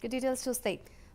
Details చూస్తే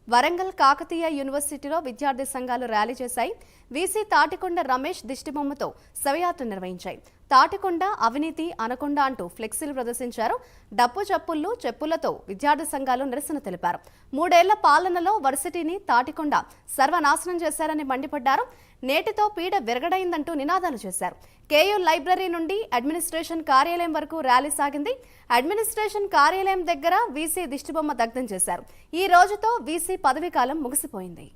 వరంగల్ కాకతీయ యూనివర్సిటీలో విద్యార్థి సంఘాలు ర్యాలీ చేశాయి. వీసీ తాటికొండ రమేష్ దిష్టిబొమ్మతో శవయాత్ర నిర్వహించాయి. తాటికొండ అవినీతి అనకొండ అంటూ ఫ్లెక్సీలు ప్రదర్శించారు. డప్పు చప్పుళ్లు చెప్పులతో విద్యార్థి సంఘాలు నిరసన తెలిపారు. 3 ఏళ్ల పాలనలో వర్సిటీని తాటికొండ సర్వనాశనం చేశారని మండిపడ్డారు. నేటితో పీడ విరగడైందంటూ నినాదాలు చేశారు. కేయూ లైబ్రరీ నుండి అడ్మినిస్ట్రేషన్ కార్యాలయం వరకు ర్యాలీ సాగింది. అడ్మినిస్ట్రేషన్ కార్యాలయం దగ్గర వీసీ దిష్టిబొమ్మ దగ్ధం చేశారు. ఈ రోజుతో వీసీ పదవీకాలం ముగిసిపోయింది.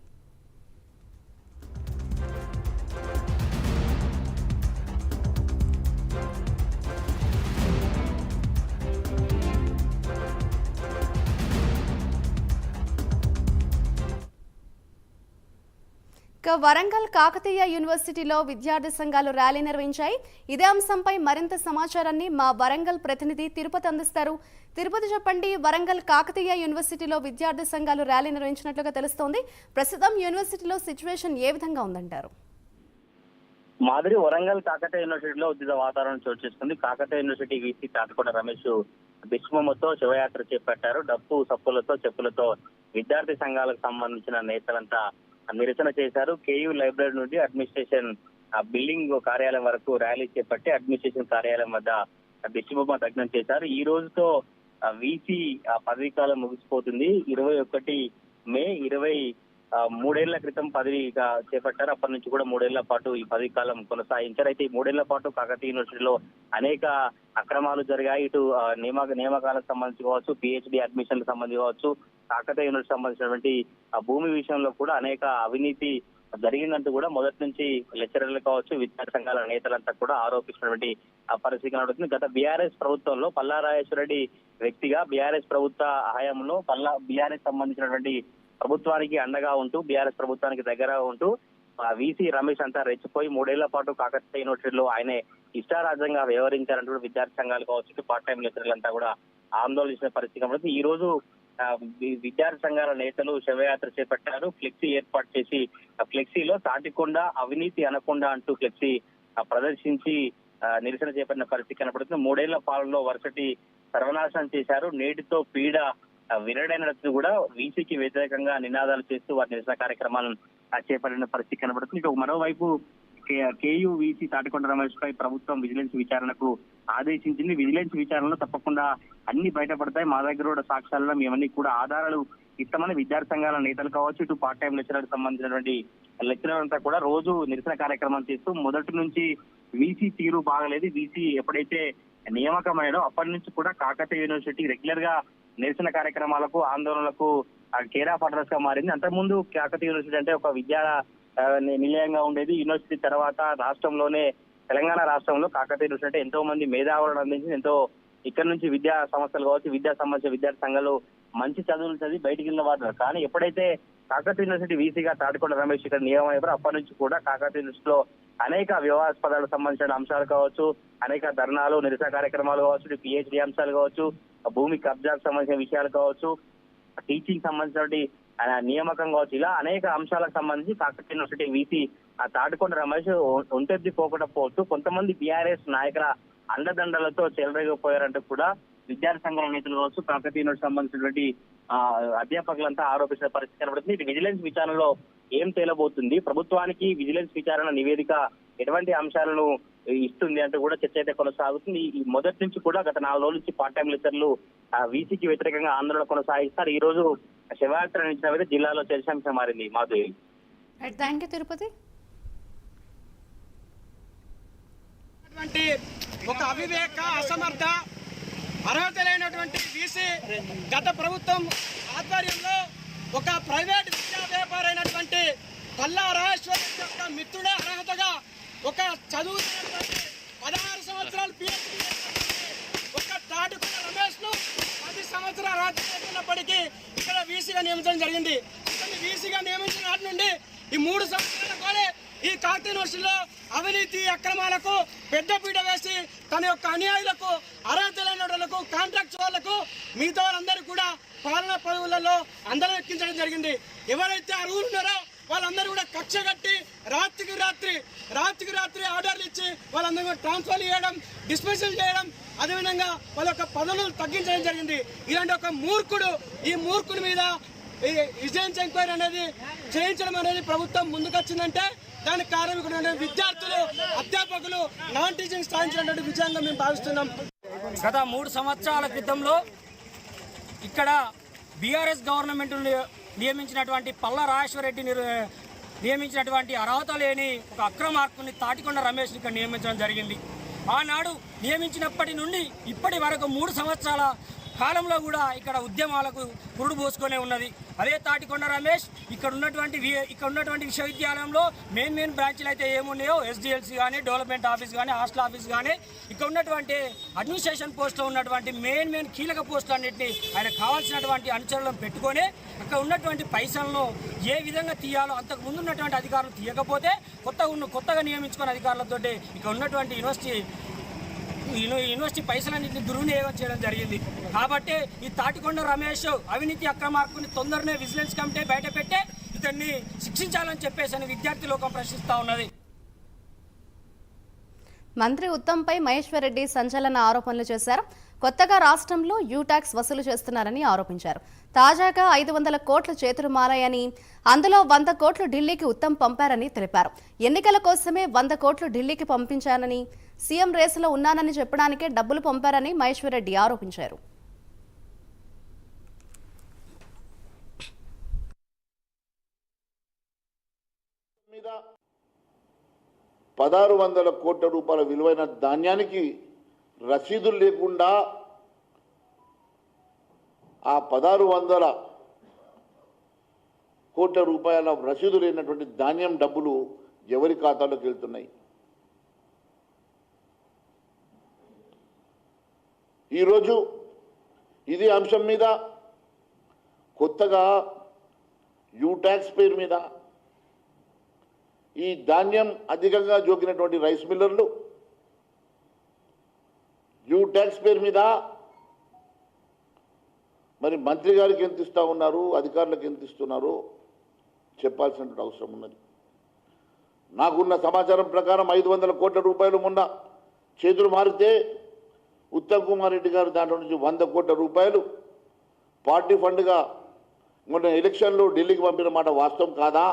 వరంగల్ కాకతీయ యూనివర్సిటీలో విద్యార్థి సంఘాలు ర్యాలీ నిర్వహించాయి. ఇదే అంశంపై మరింత సమాచారాన్ని మా వరంగల్ ప్రతినిధి తిరుపతి అందిస్తారు. తిరుపతి చెప్పండి, వరంగల్ కాకతీయ యూనివర్సిటీలో విద్యార్థి సంఘాలు ర్యాలీ నిర్వహించినట్లుగా తెలుస్తోంది. ప్రస్తుతం యూనివర్సిటీలో సిచ్యువేషన్ ఏ విధంగా ఉందంటారు? మాదిరి వరంగల్ కాకతీయ యూనివర్సిటీలో ఉద్రిక్త వాతావరణం చోటు చేసుకుంది. కాకతీయ యూనివర్సిటీ వీసీ తాటికొండ రమేష్ దిష్టిబొమ్మతో శివయాత్ర చేపట్టారు. డప్పు సప్పులతో చెప్పులతో విద్యార్థి సంఘాలకు సంబంధించిన నేతలంతా నిరసన చేశారు. కేయూ లైబ్రరీ నుండి అడ్మినిస్ట్రేషన్ బిల్డింగ్ కార్యాలయం వరకు ర్యాలీ చేపట్టి అడ్మినిస్ట్రేషన్ కార్యాలయం వద్ద దిష్టిబొమ్మ దగ్ధం చేశారు. ఈ రోజుతో వీసీ పదవీకాలం ముగిసిపోతుంది. 21 మే 23 ఏళ్ల క్రితం పదవిగా చేపట్టారు. అప్పటి నుంచి కూడా 3 ఏళ్ల పాటు ఈ పదవీకాలం కొనసాగించారు. అయితే ఈ 3 ఏళ్ల పాటు కాకతీయ యూనివర్సిటీలో అనేక అక్రమాలు జరిగాయి. ఇటు నియామకాలకు సంబంధించి కావచ్చు, పిహెచ్డి అడ్మిషన్లకు సంబంధించి కావచ్చు, కాకతీయ యూనివర్సిటీ సంబంధించినటువంటి భూమి విషయంలో కూడా అనేక అవినీతి జరిగిందంటూ కూడా మొదటి నుంచి లెక్చరర్లు కావచ్చు, విద్యార్థి సంఘాల నేతలంతా కూడా ఆరోపిస్తున్నటువంటి పరిస్థితి కనబడుతుంది. గత బీఆర్ఎస్ ప్రభుత్వంలో పల్లా రాజేశ్వరరెడ్డి వ్యక్తిగా బీఆర్ఎస్ ప్రభుత్వ హయాంలో బీఆర్ఎస్ సంబంధించినటువంటి ప్రభుత్వానికి అండగా ఉంటూ, బీఆర్ఎస్ ప్రభుత్వానికి దగ్గర ఉంటూ వీసీ రమేష్ అంతా రెచ్చిపోయి 3 ఏళ్ల పాటు కాకతీయ యూనివర్సిటీలో ఆయనే ఇష్టారాజ్యంగా వ్యవహరించారంటూ విద్యార్థి సంఘాలు కావచ్చు, పార్ట్ టైం లెక్చరర్లంతా కూడా ఆందోళన చేసిన పరిస్థితి కనబడుతుంది. ఈ రోజు విద్యార్థి సంఘాల నేతలు శవయాత్ర చేపట్టారు. ఫ్లెక్సీ ఏర్పాటు చేసి ఫ్లెక్సీలో తాటికొండ అవినీతి అనకొండ అంటూ ఫ్లెక్సీ ప్రదర్శించి నిరసన చేపట్టిన పరిస్థితి కనబడుతుంది. 3 ఏళ్ల పాలనలో వర్సిటీ సర్వనాశనం చేశారు. నేటితో పీడ విరడైనట్టు కూడా వీసీకి వ్యతిరేకంగా నినాదాలు చేస్తూ వారి నిరసన కార్యక్రమాలను చేపట్టిన పరిస్థితి కనబడుతుంది. ఇక మరోవైపు కేయూ వీసీ తాటికొండ రమేష్ పై ప్రభుత్వం విజిలెన్స్ విచారణకు ఆదేశించింది. విజిలెన్స్ విచారణలో తప్పకుండా అన్ని బయటపడతాయి. మా దగ్గర కూడా సాక్ష్యాలలో మేమన్నీ కూడా ఆధారాలు ఇస్తామని విద్యార్థి సంఘాల నేతలు కావచ్చు, ఇటు పార్ట్ టైం లెక్చరర్లకు సంబంధించినటువంటి లెక్చరర్ అంతా కూడా రోజు నిరసన కార్యక్రమాలు చేస్తూ మొదటి నుంచి వీసీ తీరు బాగలేదు. వీసీ ఎప్పుడైతే నియామకమైనో అప్పటి నుంచి కూడా కాకతీయ యూనివర్సిటీ రెగ్యులర్ గా నిరసన కార్యక్రమాలకు, ఆందోళనలకు కేర్ ఆఫ్ అడ్రస్ గా మారింది. అంతకుముందు కాకతీయ యూనివర్సిటీ అంటే ఒక విద్యా నిలయంగా ఉండేది. యూనివర్సిటీ తర్వాత రాష్ట్రంలోనే తెలంగాణ రాష్ట్రంలో కాకతీయ యూనివర్సిటీ ఎంతో మంది మేధావులను అందించింది. ఎంతో ఇక్కడ నుంచి విద్యా సంస్థలు కావచ్చు, విద్యా సంబంధించిన విద్యార్థి సంఘాలు మంచి చదువులు చదివి బయటికి వెళ్ళిన వారు. కానీ ఎప్పుడైతే కాకతీయ యూనివర్సిటీ వీసీగా తాటికొండ రమేష్ ఇక్కడ నియమయ్యారో అప్పటి నుంచి కూడా కాకతీయ యూనివర్సిటీలో అనేక వివాదాస్పదాలకు సంబంధించిన అంశాలు కావచ్చు, అనేక ధర్నాలు, నిరసన కార్యక్రమాలు కావచ్చు, పిహెచ్డి అంశాలు కావచ్చు, భూమి కబ్జాకు సంబంధించిన విషయాలు కావచ్చు, టీచింగ్ సంబంధించిన నియామకం కావచ్చు, ఇలా అనేక అంశాలకు సంబంధించి కాకతీయ యూనివర్సిటీ వీసీ తాటికొండ రమేష్ ఒంటెద్ది పోకుండా పోతూ కొంతమంది బీఆర్ఎస్ నాయకుల అండదండలతో చెలరేగిపోయారంటూ కూడా విద్యార్థి సంఘాల నేతలు కావచ్చు, కాకతీయ యూనివర్సిటీ సంబంధించినటువంటి అధ్యాపకులంతా ఆరోపించిన పరిస్థితి కనబడుతుంది. ఇది విజిలెన్స్ విచారణలో ఏం తేలబోతుంది, ప్రభుత్వానికి విజిలెన్స్ విచారణ నివేదిక ఎటువంటి అంశాలను ఇస్తుంది అంటూ కూడా చర్చ అయితే కొనసాగుతుంది. ఈ మొదటి నుంచి కూడా గత 4 రోజుల నుంచి పార్ట్ టైం లెక్చర్లు వీసీకి వ్యతిరేకంగా ఆందోళన కొనసాగిస్తారు. ఈ రోజు శివయాత్ర నిర్వహించిన జిల్లాలో చర్చాంశం మారింది. Madhuri, thank you Tirupati. ఒక అవివేక, అసమర్థ, అర్హత లేనటువంటి వీసీ గత ప్రభుత్వం ఆధ్వర్యంలో ఒక ప్రైవేట్ విద్యా వ్యాపారైనటువంటి పల్లా రాజేశ్వర యొక్క మిత్రుడే అర్హతగా ఒక చదువుతున్నటువంటి 16 సంవత్సరాలు పిహెచ్డి ఒక తాటికొండ రమేష్ ను 10 సంవత్సరాలు అర్హత లేకున్నప్పటికీ ఇక్కడ వీసీగా నియమించడం జరిగింది. వీసీగా నియమించిన నాటి నుండి ఈ 3 సంవత్సరాల కూడా ఈ కాకతీయ యూనివర్సిటీలో అవినీతి అక్రమాలకు పెద్దపీట వేసి తన యొక్క అనుయాయులకు, అర్హత లేనోళ్లకు, కాంట్రాక్ట్ వాళ్లకు, మిగతా వారందరూ కూడా పాలనా పదవులలో అందరం ఎక్కించడం జరిగింది. ఎవరైతే అర్హులు ఉన్నారో వాళ్ళందరూ కూడా కక్ష కట్టి రాత్రికి రాత్రి ఆర్డర్లు ఇచ్చి వాళ్ళందరూ కూడా ట్రాన్స్ఫర్ చేయడం, డిస్మిసల్ చేయడం, అదేవిధంగా వాళ్ళ యొక్క పదవులను తగ్గించడం జరిగింది. ఇలాంటి ఒక ఈ మూర్ఖుడి మీద ఈ విజిలెన్స్ ఎంక్వైరీ అనేది చేయించడం అనేది ప్రభుత్వం ముందుకొచ్చిందంటే దానికి కారణం విద్యార్థులు, అధ్యాపకులు, నాన్ టీచింగ్ స్థాయించినటువంటి విజయంగా మేము భావిస్తున్నాం. గత 3 సంవత్సరాల క్రితంలో ఇక్కడ బీఆర్ఎస్ గవర్నమెంట్ నియమించినటువంటి పల్లా రాజేశ్వరరెడ్డి నియమించినటువంటి అర్హత లేని ఒక అక్రమార్కుని తాటికొండ రమేష్ని ఇక్కడ నియమించడం జరిగింది. ఆనాడు నియమించినప్పటి నుండి ఇప్పటి వరకు 3 సంవత్సరాల కాలంలో కూడా ఇక్కడ ఉద్యమాలకు పురుడు పోసుకొనే ఉన్నది. అదే తాటికొండ రమేష్ ఇక్కడ ఉన్నటువంటి విశ్వవిద్యాలయంలో మెయిన్ బ్రాంచ్లు అయితే ఏమున్నాయో ఎస్డిఎల్సి కానీ, డెవలప్మెంట్ ఆఫీస్ కానీ, హాస్టల్ ఆఫీస్ కానీ, ఇక్కడ ఉన్నటువంటి అడ్మినిస్ట్రేషన్ పోస్టులో ఉన్నటువంటి మెయిన్ కీలక పోస్టులు అన్నింటినీ ఆయన కావాల్సినటువంటి అనుచరులను పెట్టుకొని అక్కడ ఉన్నటువంటి పైసలను ఏ విధంగా తీయాలో అంతకు ముందు ఉన్నటువంటి అధికారులు తీయకపోతే కొత్తగా నియమించుకున్న అధికారులతో ఇక్కడ ఉన్నటువంటి యూనివర్సిటీ పైసలన్నింటినీ దుర్వినియోగం చేయడం జరిగింది. కాబట్టి ఈ తాటికొండ రమేష్ అవినీతి అక్రమార్కుని తొందరనే విజిలెన్స్ కమిటీ బయట పెట్టే ఇతన్ని శిక్షించాలని చెప్పేసి విద్యార్థి లోకం ప్రశ్నిస్తా ఉన్నది. మంత్రి ఉత్తమ్పై మహేశ్వర్ రెడ్డి సంచలన ఆరోపణలు చేశారు. కొత్తగా రాష్ట్రంలో యూటాక్స్ వసూలు చేస్తున్నారని ఆరోపించారు. తాజాగా 500 కోట్లు చేతులు మారాయని, అందులో 100 కోట్లు ఢిల్లీకి ఉత్తమ్ పంపారని తెలిపారు. ఎన్నికల కోసమే 100 కోట్లు ఢిల్లీకి పంపించానని, సీఎం రేసులో ఉన్నానని చెప్పడానికే డబ్బులు పంపారని మహేశ్వర్ రెడ్డి ఆరోపించారు. మీద 1600 కోట్ల రూపాయల విలువైన ధాన్యానికి రసీదులు లేకుండా ఆ 1600 కోట్ల రూపాయల రసీదు లేనటువంటి ధాన్యం డబ్బులు ఎవరి ఖాతాలోకి వెళ్తున్నాయి? ఈరోజు ఇది అంశం మీద కొత్తగా యూటాక్స్ పేరు మీద ఈ ధాన్యం అధికంగా జోకినటువంటి రైస్ మిల్లర్లు యూటాక్స్ పేరు మీద మరి మంత్రి గారికి ఎంత ఇస్తా ఉన్నారు, అధికారులకు ఎంత ఇస్తున్నారు చెప్పాల్సినటువంటి అవసరం ఉన్నది. నాకున్న సమాచారం ప్రకారం 500 కోట్ల రూపాయలు మొన్న చేతులు మారితే ఉత్తమ్ కుమార్ రెడ్డి గారు దాంట్లో నుంచి 100 కోట్ల రూపాయలు పార్టీ ఫండ్గా మొన్న ఎలక్షన్లో ఢిల్లీకి పంపిన మాట వాస్తవం కాదా?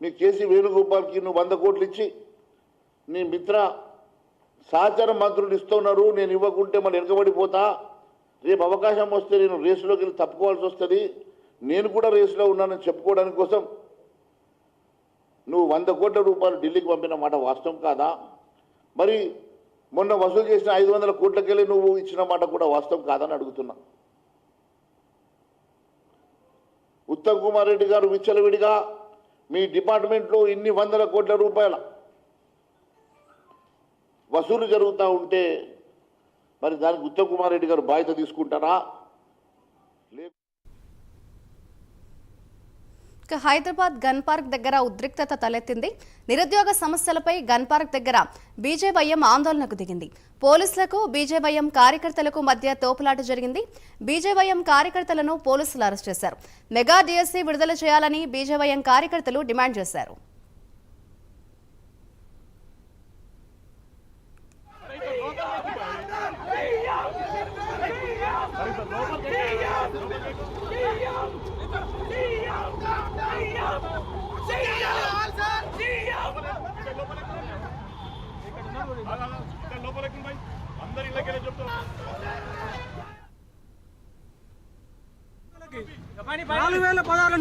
మీ కేసీ వేణుగోపాల్కి నువ్వు 100 కోట్లు ఇచ్చి నీ మిత్ర సహచర మంత్రులు ఇస్తున్నారు, నేను ఇవ్వకుంటే మళ్ళీ వెనుకబడిపోతా, రేపు అవకాశం వస్తే నేను రేసులోకి వెళ్ళి తప్పుకోవాల్సి వస్తుంది, నేను కూడా రేసులో ఉన్నానని చెప్పుకోవడానికి కోసం నువ్వు 100 కోట్ల రూపాయలు ఢిల్లీకి పంపిన మాట వాస్తవం కాదా? మరి మొన్న వసూలు చేసిన 500 కోట్లకెళ్ళి నువ్వు ఇచ్చిన మాట కూడా వాస్తవం కాదని అడుగుతున్నా. ఉత్తమ్ కుమార్ రెడ్డి గారు విచ్చలవిడిగా మీ డిపార్ట్మెంట్లో ఇన్ని 100 కోట్ల రూపాయల వసూలు జరుగుతూ ఉంటే మరి దానికి ఉత్తమ్ కుమార్ రెడ్డి గారు బాధ్యత తీసుకుంటారా? హైదరాబాద్ గన్ పార్క్ దగ్గర ఉద్రిక్తత తలెత్తింది. నిరుద్యోగ సమస్యలపై గన్ పార్క్ దగ్గర బీజేవైఎం ఆందోళనకు దిగింది. పోలీసులకు బీజేవైఎం కార్యకర్తలకు మధ్య తోపులాట జరిగింది. బీజేవైఎం కార్యకర్తలను పోలీసులు అరెస్ట్ చేశారు. మెగా డిఎస్సీ విడుదల చేయాలని బీజేవైఎం కార్యకర్తలు డిమాండ్ చేశారు.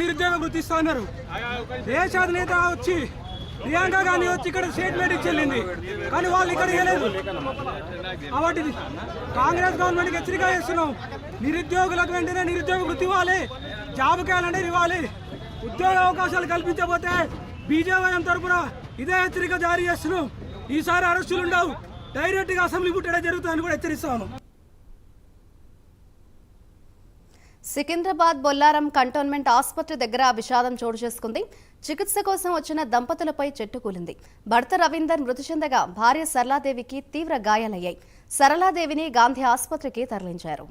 నిరుద్యోగ వృత్తి ఇస్తా ఉన్నారు. దేశాధినేత వచ్చి ప్రియాంక గాంధీ వచ్చి ఇక్కడ స్టేట్మెంట్ ఇచ్చెళ్ళింది, కానీ వాళ్ళు ఇక్కడ ఇవ్వలేదు. కాబట్టి కాంగ్రెస్ గవర్నమెంట్కి హెచ్చరిక చేస్తున్నాం. నిరుద్యోగులకు వెంటనే నిరుద్యోగ వృత్తి ఇవ్వాలి, జాబ్ క్యాలెండర్ ఇవ్వాలి. ఉద్యోగ అవకాశాలు కల్పించకపోతే బీజేవైఎం తరఫున ఇదే హెచ్చరిక జారీ చేస్తున్నాం. ఈసారి అరెస్టులు ఉండవు, డైరెక్ట్గా అసెంబ్లీ పుట్టడం జరుగుతుందని కూడా హెచ్చరిస్తాను. సికింద్రాబాద్ బొల్లారం కంటోన్మెంట్ ఆసుపత్రి దగ్గర విషాదం చోటు చేసుకుంది. చికిత్స కోసం వచ్చిన దంపతులపై చెట్టు కూలింది. భర్త రవీందర్ మృతి చెందగా భార్య సరళాదేవికి తీవ్ర గాయాలయ్యాయి. సరళాదేవిని గాంధీ ఆసుపత్రికి తరలించారు.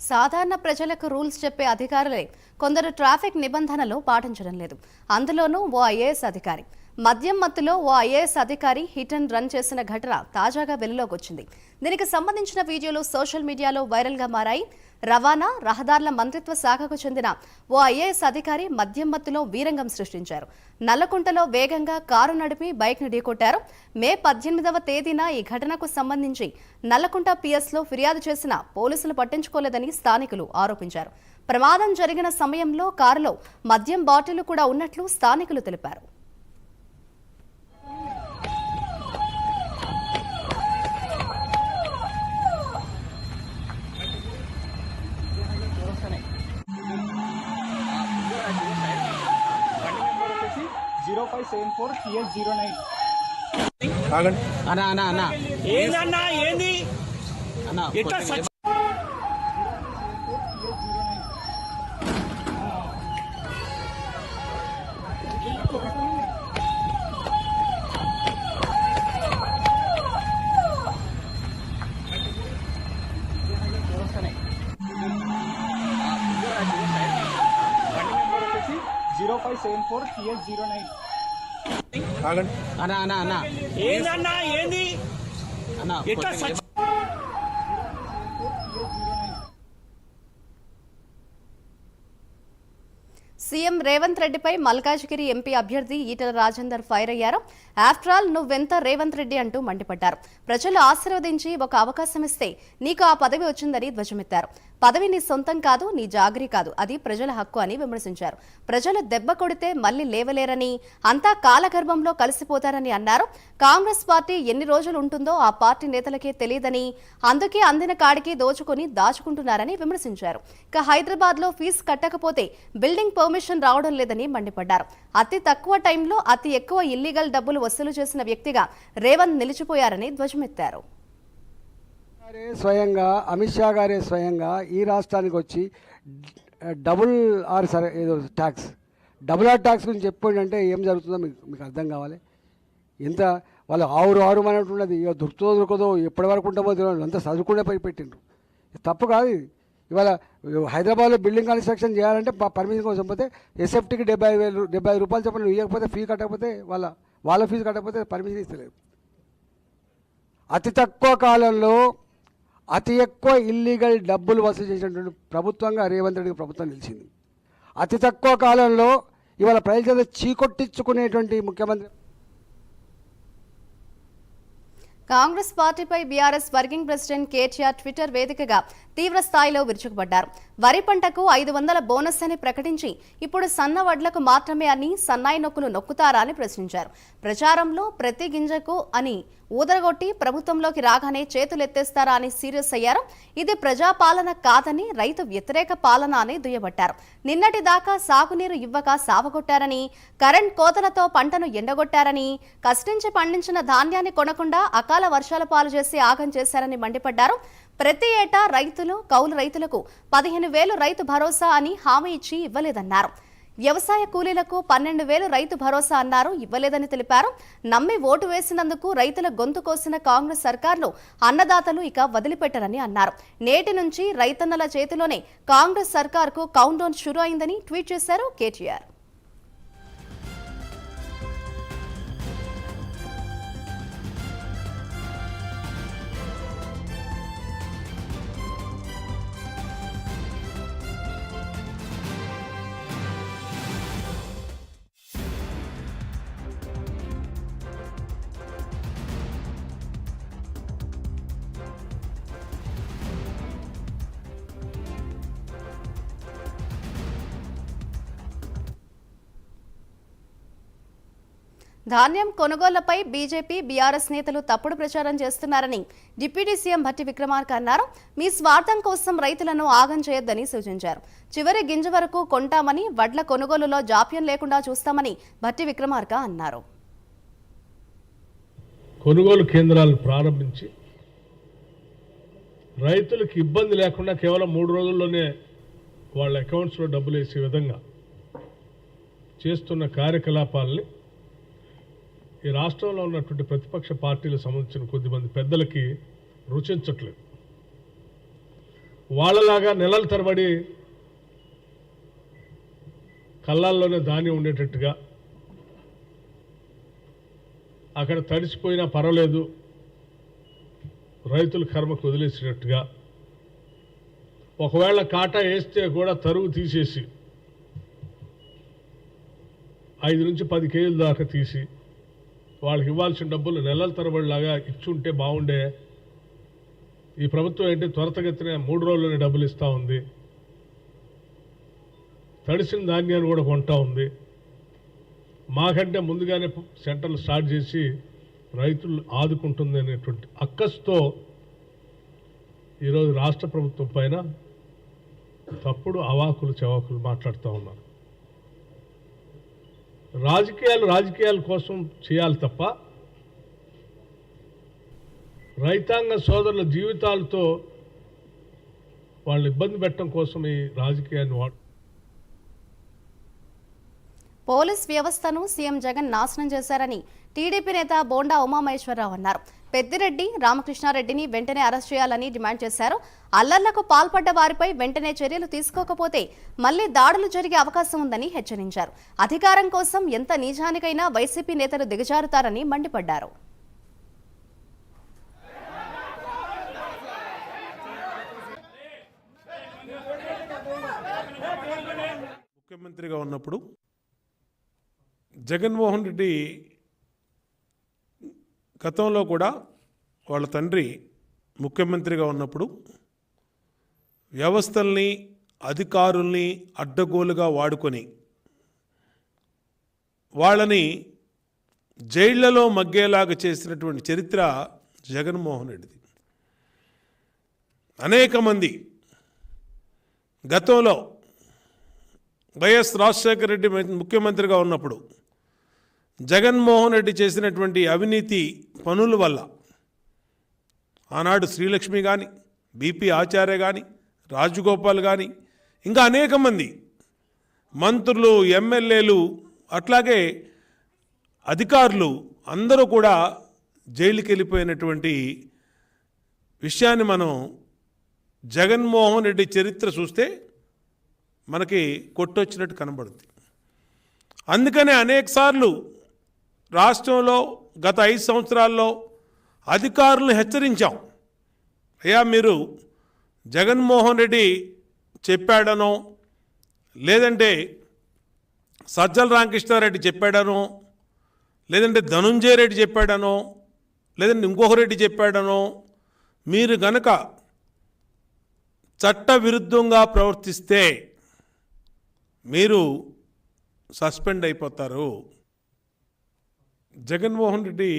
సాధారణ ప్రజలకు రూల్స్ చెప్పే అధికారులే కొందరు ట్రాఫిక్ నిబంధనలు పాటించడం లేదు. అందులోనూ ఓ ఐఏఎస్ అధికారి మద్యం మత్తులో ఓ ఐఏఎస్ అధికారి హిట్ అండ్ రన్ చేసిన ఘటన తాజాగా వెలుగులోకి వచ్చింది. దీనికి సంబంధించిన వీడియోలు సోషల్ మీడియాలో వైరల్గా మారాయి. రవాణా రహదారుల మంత్రిత్వ శాఖకు చెందిన ఓ ఐఏఎస్ అధికారి మద్యం మత్తులో వీరంగం సృష్టించారు. నల్లకుంటలో వేగంగా కారు నడిపి బైక్ను ఢీకొట్టారు. మే 18వ తేదీన ఈ ఘటనకు సంబంధించి నల్లకుంట పిఎస్లో ఫిర్యాదు చేసిన పోలీసులు పట్టించుకోలేదని స్థానికులు ఆరోపించారు. ప్రమాదం జరిగిన సమయంలో కారులో మద్యం బాటిల్ కూడా ఉన్నట్లు స్థానికులు తెలిపారు. ఏందన్నా ఏంది ఎట్లా ఏందన్నా ఏంది ఎట్లా సీఎం రేవంత్ రెడ్డిపై మల్కాజ్గిరి ఎంపీ అభ్యర్థి ఈటెల రాజేందర్ ఫైర్ అయ్యారు. ఆఫ్టర్ ఆల్ నువ్వెంత రేవంత్ రెడ్డి అంటూ మండిపడ్డారు. ప్రజలు ఆశీర్వదించి ఒక అవకాశం ఇస్తే నీకు ఆ పదవి వచ్చిందని ధ్వజమెత్తారు. పదవి నీ సొంతం కాదు, నీ జాగరీ కాదు, అది ప్రజల హక్కు అని విమర్శించారు. ప్రజలు దెబ్బ కొడితే మళ్లీ లేవలేరని, అంతా కాలగర్భంలో కలిసిపోతారని అన్నారు. కాంగ్రెస్ పార్టీ ఎన్ని రోజులు ఉంటుందో ఆ పార్టీ నేతలకే తెలియదని, అందుకే అందిన కాడికి దోచుకుని దాచుకుంటున్నారని విమర్శించారు. ఇక హైదరాబాద్ లో ఫీజు కట్టకపోతే బిల్డింగ్ పర్మిషన్ రావడం లేదని మండిపడ్డారు. అతి తక్కువ టైంలో అతి ఎక్కువ ఇల్లీగల్ డబ్బులు వసూలు చేసిన వ్యక్తిగా రేవంత్ నిలిచిపోయారని ధ్వజమెత్తారు. స్వయంగా అమిత్ షా గారే స్వయంగా ఈ రాష్ట్రానికి వచ్చి డబుల్ ఆర్ ట్యాక్స్ గురించి చెప్పండి. ఏం జరుగుతుందో మీకు అర్థం కావాలి. ఎంత వాళ్ళు ఆరు అన్నట్టున్నది. ఇక దొరకదో ఎప్పటి వరకు ఉంటామో అంతా చదువుకుంటే పెట్టిండ్రు. తప్పు కాదు. ఇవాళ హైదరాబాద్లో బిల్డింగ్ కన్స్ట్రక్షన్ చేయాలంటే పర్మిషన్ కోసం పోతే ఎస్ఎఫ్టీకి 70,000 రూపాయలు చెప్పండి. ఇవ్వకపోతే ఫీ కట్టకపోతే వాళ్ళ ఫీజు కట్టకపోతే పర్మిషన్ ఇస్తలేదు. అతి తక్కువ కాలంలో అతి ఎక్కువ ఇల్లీగల్ డబ్బులు వసూలు చేసినటువంటి ప్రభుత్వంగా రేవంత్ రెడ్డి ప్రభుత్వం నిలిచింది. అతి తక్కువ కాలంలో ఇవాళ ప్రజల చేత చీకొట్టించుకునేటువంటి ముఖ్యమంత్రి. కాంగ్రెస్ పార్టీపై BRS working president KTR Twitter వేదికగా తీవ్ర స్థాయిలో విరుచుకుపడ్డారు. వరి పంటకు 500 బోనస్ అని ప్రకటించి ఇప్పుడు సన్న వడ్లకు మాత్రమే అని సన్నాయి నొక్కులు నొక్కుతారా అని ప్రశ్నించారు. ప్రచారంలో ప్రతి గింజకు అని ఊదరగొట్టి ప్రభుత్వంలోకి రాగానే చేతులెత్తేస్తారా అని సీరియస్ అయ్యారు. ఇది ప్రజాపాలన కాదని, రైతు వ్యతిరేక పాలన అని దుయ్యబట్టారు. నిన్నటి దాకా సాగునీరు ఇవ్వక సావగొట్టారని, కరెంట్ కోతలతో పంటను ఎండగొట్టారని, కష్టించి పండించిన ధాన్యాన్ని కొనకుండా అకాల వర్షాల పాలు చేసి ఆగం చేశారని మండిపడ్డారు. ప్రతి ఏటా కౌలు రైతులకు 15,000 రైతు భరోసా అని హామీ ఇచ్చి ఇవ్వలేదన్నారు. వ్యవసాయ కూలీలకు 12,000 రైతు భరోసా అన్నారు, ఇవ్వలేదని తెలిపారు. నమ్మి ఓటు వేసినందుకు రైతుల గొంతు కోసిన కాంగ్రెస్ సర్కార్ను అన్నదాతలు ఇక వదిలిపెట్టరని అన్నారు. నేటి నుంచి రైతన్నల చేతిలోనే కాంగ్రెస్ సర్కార్కు కౌంట్ డౌన్ షురూ అయిందని ట్వీట్ చేశారు కేటీఆర్. ధాన్యం కొనుగోళ్లపై బీజేపీ బీఆర్ఎస్ నేతలు తప్పుడు ప్రచారం చేస్తున్నారని డిప్యూటీ సీఎం భట్టి విక్రమార్క అన్నారు. మీ స్వార్థం కోసం రైతులను ఆగం చేయొద్దని సూచించారు. చివరి గింజ వరకు కొంటామని, వడ్ల కొనుగోలులో జాప్యం లేకుండా చూస్తామని భట్టి విక్రమార్క అన్నారు. కొనుగోలు కేంద్రాలు ప్రారంభించి రైతులకు ఇబ్బంది లేకుండా కేవలం 3 రోజుల్లోనే వాళ్ళ అకౌంట్స్లో డబ్బులు వేసే విధంగా చేస్తున్న కార్యకలాపాలని ఈ రాష్ట్రంలో ఉన్నటువంటి ప్రతిపక్ష పార్టీలకు సంబంధించిన కొద్దిమంది పెద్దలకి రుచించట్లేదు. వాళ్ళలాగా నెలల తరబడి కళ్ళాల్లోనే ధాన్యం ఉండేటట్టుగా, అక్కడ తడిసిపోయినా పర్వాలేదు రైతుల కర్మకు వదిలేసినట్టుగా, ఒకవేళ కాటా వేస్తే కూడా తరుగు తీసేసి 5 నుంచి 10 కేజీల దాకా తీసి వాళ్ళకి ఇవ్వాల్సిన డబ్బులు నెలల తరబడిలాగా ఇచ్చుంటే బాగుండే. ఈ ప్రభుత్వం ఏంటి త్వరతగతిన 3 రోజుల్లోనే డబ్బులు ఇస్తూ ఉంది, తడిసిన ధాన్యాన్ని కూడా కొంటా ఉంది. మాకంటే ముందుగానే సెంటర్లు స్టార్ట్ చేసి రైతులు ఆదుకుంటుంది అనేటువంటి అక్కస్తో ఈరోజు రాష్ట్ర ప్రభుత్వం పైన తప్పుడు అవాకులు చవాకులు మాట్లాడుతూ ఉన్నారు. రాజకీయాల కోసం చేయాలి తప్ప రైతాంగ సోదరుల జీవితాలతో వాళ్ళు ఇబ్బంది పెట్టడం కోసం ఈ రాజకీయాన్ని పోలీస్ వ్యవస్థను సీఎం జగన్ నాశనం చేశారని టీడీపీ నేత బోండా ఉమామహేశ్వరరావు అన్నారు. పెద్దిరెడ్డి, రామకృష్ణారెడ్డిని వెంటనే అరెస్ట్ చేయాలని డిమాండ్ చేశారు. అల్లర్లకు పాల్పడ్డ వారిపై వెంటనే చర్యలు తీసుకోకపోతే మళ్లీ దాడులు జరిగే అవకాశం ఉందని హెచ్చరించారు. అధికారం కోసం ఎంత నిజానికైనా వైసీపీ నేతలు దిగజారుతారని మండిపడ్డారు. ముఖ్యమంత్రిగా ఉన్నప్పుడు జగన్మోహన్ రెడ్డి గతంలో కూడా వాళ్ళ తండ్రి ముఖ్యమంత్రిగా ఉన్నప్పుడు వ్యవస్థల్ని అధికారుల్ని అడ్డగోలుగా వాడుకొని వాళ్ళని జైళ్లలో మగ్గేలాగా చేసినటువంటి చరిత్ర జగన్మోహన్ రెడ్డిది. అనేక మంది గతంలో వైఎస్ రాజశేఖర రెడ్డి ముఖ్యమంత్రిగా ఉన్నప్పుడు జగన్మోహన్ రెడ్డి చేసినటువంటి అవినీతి పనుల వల్ల ఆనాడు శ్రీలక్ష్మి కానీ, బీపీ ఆచార్య కానీ, రాజగోపాల్ కానీ, ఇంకా అనేక మంది మంత్రులు, ఎమ్మెల్యేలు, అట్లాగే అధికారులు అందరూ కూడా జైలుకి వెళ్ళిపోయినటువంటి విషయాన్ని మనం జగన్మోహన్ రెడ్డి చరిత్ర చూస్తే మనకి కొట్టొచ్చినట్టు కనబడుతుంది. అందుకనే అనేకసార్లు రాష్ట్రంలో గత 5 సంవత్సరాల్లో అధికారులను హెచ్చరించాం. అయ్యా, మీరు జగన్మోహన్ రెడ్డి చెప్పాడనో, లేదంటే సజ్జల రామకృష్ణారెడ్డి చెప్పాడనో, లేదంటే ధనుంజయ రెడ్డి చెప్పాడనో, లేదంటే ఇంకొక రెడ్డి చెప్పాడనో, మీరు గనక చట్ట విరుద్ధంగా ప్రవర్తిస్తే మీరు సస్పెండ్ అయిపోతారు. జగన్మోహన్ రెడ్డి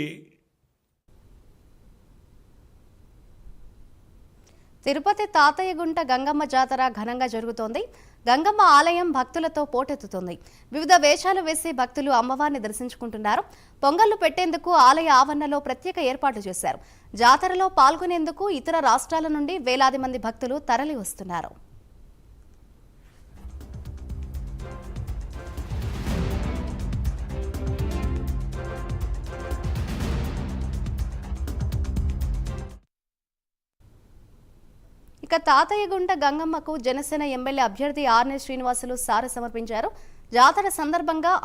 తిరుపతి తాతయ్యగుంట గంగమ్మ జాతర ఘనంగా జరుగుతోంది. గంగమ్మ ఆలయం భక్తులతో పోటెత్తుతుంది. వివిధ వేషాలు వేసి భక్తులు అమ్మవారిని దర్శించుకుంటున్నారు. పొంగళ్లు పెట్టేందుకు ఆలయ ఆవరణలో ప్రత్యేక ఏర్పాట్లు చేశారు. జాతరలో పాల్గొనేందుకు ఇతర రాష్ట్రాల నుండి వేలాది మంది భక్తులు తరలి వస్తున్నారు. ఇక తాతయ్యగుంట గంగమ్మకు జనసేన ఎమ్మెల్యే అభ్యర్థి ఆర్నే శ్రీనివాసులు సారె సమర్పించారు. జాతర సందర్భంగా